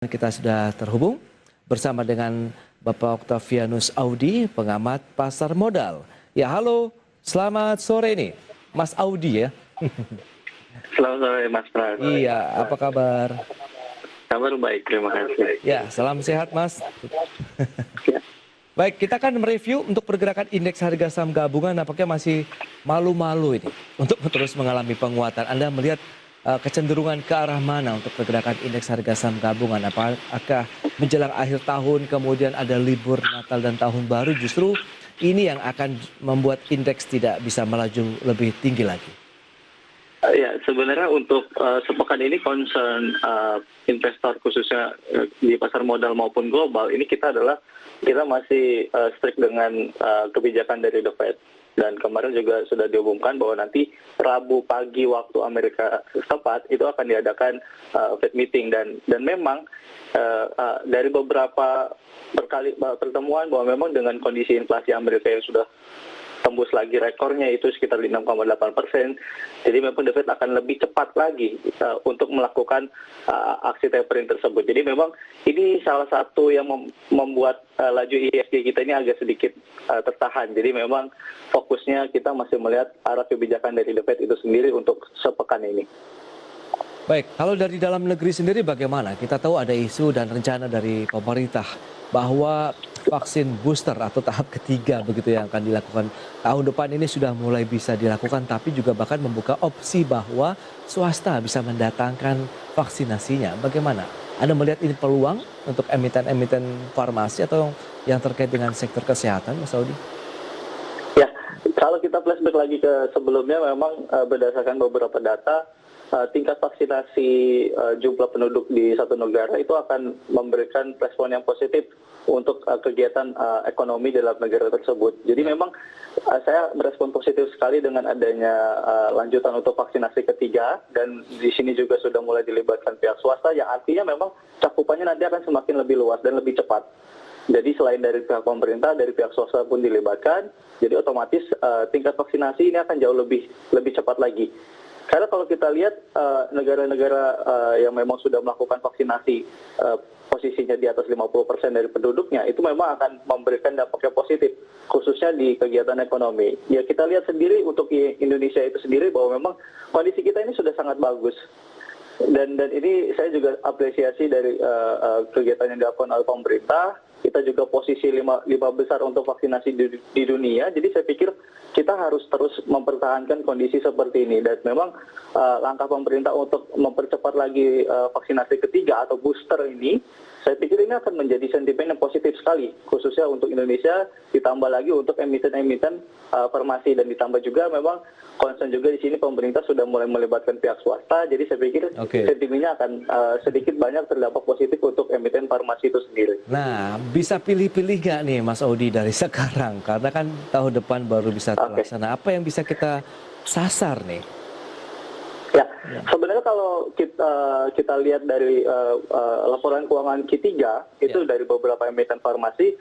Kita sudah terhubung bersama dengan Bapak Octavianus Audi, pengamat pasar modal. Ya, halo, selamat sore nih, Mas Audi ya. Selamat sore Mas Pras. Iya, apa kabar? Kabar baik, terima kasih. Ya, salam sehat Mas. Ya, Baik, kita kan mereview untuk pergerakan indeks harga saham gabungan nampaknya masih malu-malu ini untuk terus mengalami penguatan. Anda melihat kecenderungan ke arah mana untuk pergerakan indeks harga saham gabungan? Apakah menjelang akhir tahun kemudian ada libur Natal dan Tahun Baru justru ini yang akan membuat indeks tidak bisa melaju lebih tinggi lagi? ya sebenarnya untuk sepekan ini concern investor khususnya di pasar modal maupun global ini kita masih strict dengan kebijakan dari The Fed. Dan kemarin juga sudah diumumkan bahwa nanti Rabu pagi waktu Amerika setempat itu akan diadakan Fed meeting dan memang dari beberapa pertemuan bahwa memang dengan kondisi inflasi Amerika yang sudah tembus lagi rekornya itu sekitar 6,8%. Jadi memang The Fed akan lebih cepat lagi untuk melakukan aksi tapering tersebut. Jadi memang ini salah satu yang membuat laju IHSG kita ini agak sedikit tertahan. Jadi memang fokusnya kita masih melihat arah kebijakan dari The Fed itu sendiri untuk sepekan ini. Baik, kalau dari dalam negeri sendiri bagaimana? Kita tahu ada isu dan rencana dari pemerintah bahwa vaksin booster atau tahap ketiga begitu yang akan dilakukan tahun depan ini sudah mulai bisa dilakukan, tapi juga bahkan membuka opsi bahwa swasta bisa mendatangkan vaksinasinya. Bagaimana? Anda melihat ini peluang untuk emiten-emiten farmasi atau yang terkait dengan sektor kesehatan, Mas Audi? Ya, kalau kita flashback lagi ke sebelumnya memang berdasarkan beberapa data tingkat vaksinasi jumlah penduduk di satu negara itu akan memberikan respon yang positif untuk kegiatan ekonomi dalam negara tersebut. Jadi memang saya merespon positif sekali dengan adanya lanjutan untuk vaksinasi ketiga dan di sini juga sudah mulai dilibatkan pihak swasta yang artinya memang cakupannya nanti akan semakin lebih luas dan lebih cepat. Jadi selain dari pihak pemerintah, dari pihak swasta pun dilibatkan. Jadi otomatis tingkat vaksinasi ini akan jauh lebih cepat lagi. Karena kalau kita lihat negara-negara yang memang sudah melakukan vaksinasi posisinya di atas 50% dari penduduknya, itu memang akan memberikan dampak yang positif, khususnya di kegiatan ekonomi. Ya kita lihat sendiri untuk Indonesia itu sendiri bahwa memang kondisi kita ini sudah sangat bagus. Dan ini saya juga apresiasi dari kegiatan yang dilakukan oleh pemerintah. Kita juga posisi lima besar untuk vaksinasi di dunia. Jadi saya pikir kita harus terus mempertahankan kondisi seperti ini. Dan memang langkah pemerintah untuk mempercepat lagi vaksinasi ketiga atau booster ini, saya pikir ini akan menjadi sentimen yang positif sekali, khususnya untuk Indonesia, ditambah lagi untuk emiten-emiten farmasi, dan ditambah juga memang concern juga di sini pemerintah sudah mulai melibatkan pihak swasta, jadi saya pikir sentimennya akan sedikit banyak terdampak positif untuk emiten farmasi itu sendiri. Nah, bisa pilih-pilih nggak nih Mas Audi dari sekarang? Karena kan tahun depan baru bisa terlaksana. Apa yang bisa kita sasar nih? Ya, sebenarnya kalau kita lihat dari laporan keuangan Q3 itu dari beberapa emiten farmasi,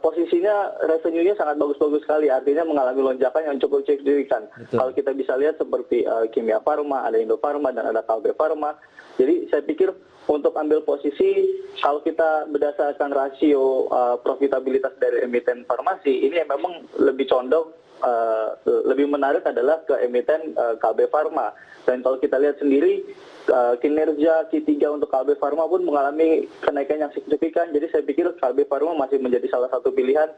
posisinya revenue-nya sangat bagus-bagus sekali, artinya mengalami lonjakan yang cukup signifikan. Kalau kita bisa lihat seperti Kimia Farma, ada Indofarma, dan ada Kalbe Farma. Jadi saya pikir untuk ambil posisi, kalau kita berdasarkan rasio profitabilitas dari emiten farmasi, ini yang memang lebih condong, lebih menarik adalah ke emiten Kalbe Farma. Dan kalau kita lihat sendiri, kinerja Q3 untuk Kalbe Farma pun mengalami kenaikan yang signifikan. Jadi saya pikir Kalbe Farma masih menjadi salah satu pilihan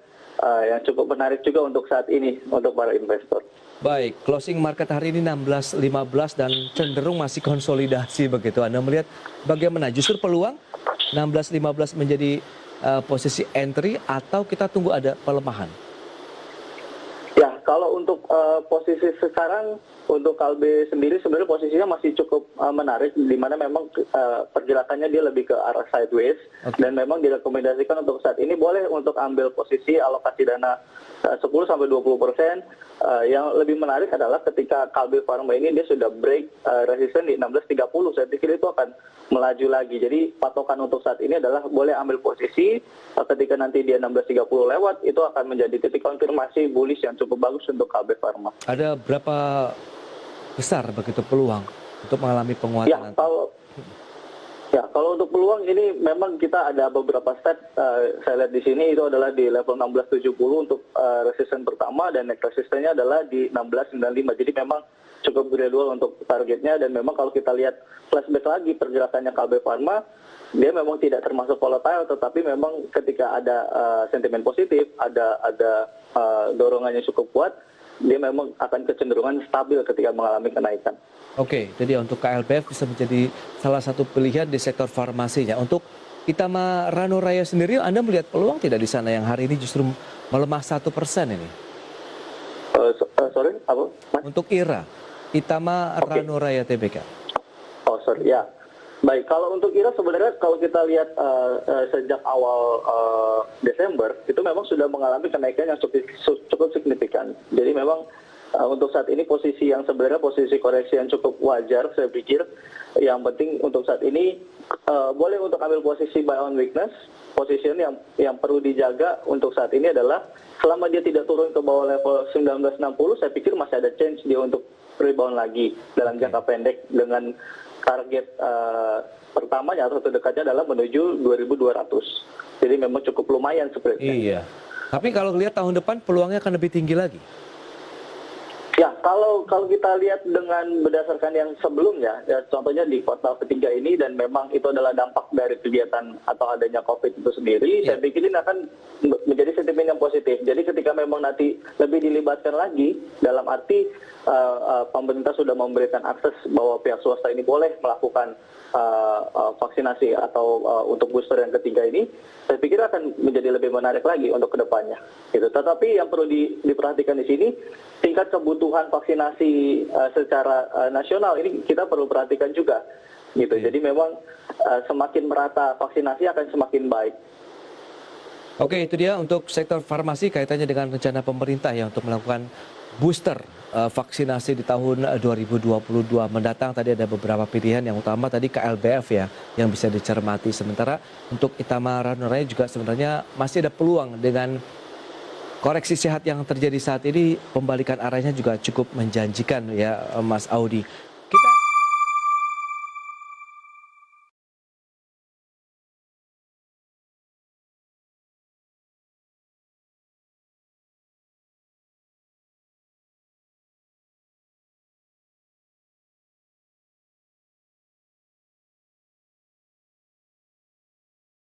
yang cukup menarik juga untuk saat ini untuk para investor. Baik, closing market hari ini 16.15 dan cenderung masih konsolidasi begitu. Anda melihat bagaimana? Justru peluang 16.15 menjadi posisi entry atau kita tunggu ada pelemahan? Ya, kalau untuk posisi sekarang untuk Kalbe sendiri sebenarnya posisinya masih cukup menarik, di mana memang pergerakannya dia lebih ke arah sideways, dan memang direkomendasikan untuk saat ini boleh untuk ambil posisi alokasi dana 10-20%. Yang lebih menarik adalah ketika Kalbe Farma ini dia sudah break resisten di 16.30, saya pikir itu akan melaju lagi. Jadi patokan untuk saat ini adalah boleh ambil posisi ketika nanti dia 16.30 lewat, itu akan menjadi titik konfirmasi bullish yang cukup bagus untuk Kalbe Farma. Ada berapa besar begitu peluang untuk mengalami penguatan? Ya, Ya, kalau untuk peluang ini memang kita ada beberapa step. Saya lihat di sini itu adalah di level 1670 untuk resisten pertama, dan next resistennya adalah di 1695. Jadi memang cukup gradual untuk targetnya, dan memang kalau kita lihat flashback lagi pergerakannya Kalbe Pharma, dia memang tidak termasuk volatile, tetapi memang ketika ada sentimen positif, ada dorongannya cukup kuat, dia memang akan kecenderungan stabil ketika mengalami kenaikan. Oke, jadi untuk KLBF bisa menjadi salah satu pilihan di sektor farmasinya. Untuk Itama Ranuraya sendiri, Anda melihat peluang tidak di sana yang hari ini justru melemah 1% ini? Sorry, apa, Mas? Untuk IRA, Itama Ranuraya Tbk. Oh, sorry, ya. Baik, kalau untuk IRA sebenarnya kalau kita lihat sejak awal Desember, itu memang sudah mengalami kenaikan yang cukup signifikan. Jadi memang untuk saat ini posisi yang sebenarnya posisi koreksi yang cukup wajar, saya pikir. Yang penting untuk saat ini boleh untuk ambil posisi buy on weakness. Position yang perlu dijaga untuk saat ini adalah selama dia tidak turun ke bawah level 1960, saya pikir masih ada chance dia untuk rebound lagi dalam jangka pendek, dengan target pertamanya atau terdekatnya adalah menuju 2200. Jadi memang cukup lumayan sebenarnya. Iya. Tapi kalau lihat tahun depan peluangnya akan lebih tinggi lagi. Ya, kalau kita lihat dengan berdasarkan yang sebelumnya, ya, contohnya di kuartal ketiga ini, dan memang itu adalah dampak dari kegiatan atau adanya COVID itu sendiri, saya pikir ini akan menjadi sentimen yang positif. Jadi ketika memang nanti lebih dilibatkan lagi, dalam arti pemerintah sudah memberikan akses bahwa pihak swasta ini boleh melakukan vaksinasi atau untuk booster yang ketiga ini, saya pikir akan menjadi lebih menarik lagi untuk kedepannya. Gitu. Tetapi yang perlu diperhatikan di sini, tingkat kebutuhan vaksinasi secara nasional ini kita perlu perhatikan juga. Gitu. Jadi memang semakin merata vaksinasi akan semakin baik. Oke, itu dia untuk sektor farmasi kaitannya dengan rencana pemerintah ya untuk melakukan booster vaksinasi di tahun 2022 mendatang. Tadi ada beberapa pilihan, yang utama tadi KLBF ya yang bisa dicermati. Sementara untuk Itama Ranuraya juga sebenarnya masih ada peluang dengan koreksi sehat yang terjadi saat ini, pembalikan arahnya juga cukup menjanjikan ya Mas Audi.